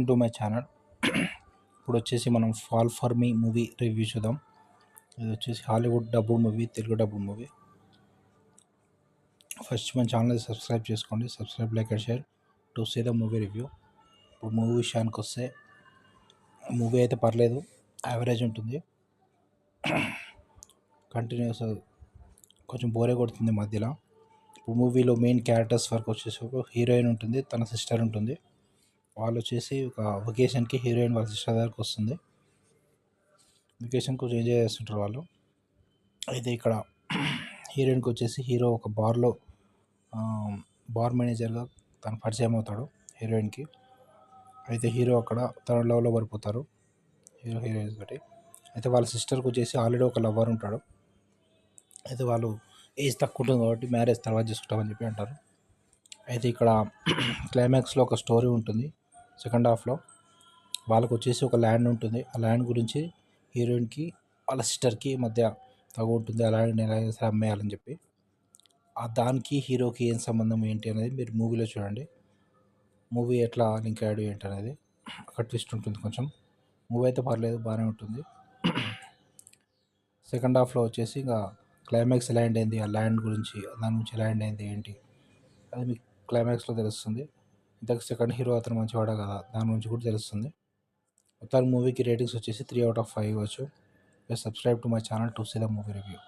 Welcome to my channel. ఇప్పుడు వచ్చేసి మనం Fall for Me movie review చూద్దాం. ఇది వచ్చేసి Hollywood dub movie, Telugu dub movie. First మన ఛానల్ సబ్స్క్రైబ్ చేసుకోండి. Subscribe, like and share to see the movie review. ఇప్పుడు మూవీ విషయానికి వస్తే మూవీ అయితే పర్లేదు, యావరేజ్ ఉంటుంది. కంటిన్యూస్ కొంచెం బోరే కొడుతుంది మధ్యలో. ఇప్పుడు మూవీలో మెయిన్ క్యారెక్టర్స్ వరకు వచ్చేసి ఒక హీరోయిన్ ఉంటుంది, తన సిస్టర్ ఉంటుంది. వాళ్ళు వచ్చేసి ఒక వెకేషన్కి హీరోయిన్ వాళ్ళ సిస్టర్ దగ్గరికి వస్తుంది. వెకేషన్ కొంచెం ఎంజాయ్ చేస్తుంటారు వాళ్ళు. అయితే ఇక్కడ హీరోయిన్కి వచ్చేసి హీరో ఒక బార్లో బార్ మేనేజర్గా తను పరిచయం అవుతాడు హీరోయిన్కి. అయితే హీరో అక్కడ తన లవ్లో పడిపోతారు హీరోయిన్ తోటి. అయితే వాళ్ళ సిస్టర్కి వచ్చేసి ఆల్రెడీ ఒక లవర్ ఉంటాడు. అయితే వాళ్ళు ఏజ్ తక్కువ ఉంటుంది కాబట్టి మ్యారేజ్ తర్వాత చేసుకుంటామని చెప్పి అంటారు. అయితే ఇక్కడ క్లైమాక్స్లో ఒక స్టోరీ ఉంటుంది. సెకండ్ హాఫ్లో వాళ్ళకు వచ్చేసి ఒక ల్యాండ్ ఉంటుంది. ఆ ల్యాండ్ గురించి హీరోయిన్కి వాళ్ళ సిస్టర్కి మధ్య తగు ఉంటుంది. ఆ ల్యాండ్ ఎలా చేస్తే అమ్మేయాలని చెప్పి. ఆ దానికి హీరోకి ఏం సంబంధం ఏంటి అనేది మీరు మూవీలో చూడండి. మూవీ ఎట్లా లింక్ అయ్యాడు ఏంటి అనేది అక్కడ ట్విస్ట్ ఉంటుంది కొంచెం. మూవీ అయితే పర్లేదు, బాగానే ఉంటుంది. సెకండ్ హాఫ్లో వచ్చేసి ఇంకా క్లైమాక్స్ ల్యాండ్ అయింది, ఆ ల్యాండ్ గురించి, దాని నుంచి ల్యాండ్ అయింది ఏంటి అది మీకు క్లైమాక్స్లో తెలుస్తుంది. ఇంతకు సెకండ్ హీరో అతను మంచివాడా కదా, దాని గురించి కూడా తెలుస్తుంది. మొత్తానికి మూవీకి రేటింగ్స్ వచ్చేసి 3/5 ఇవ్వచ్చు. Please subscribe to my channel to see the movie review.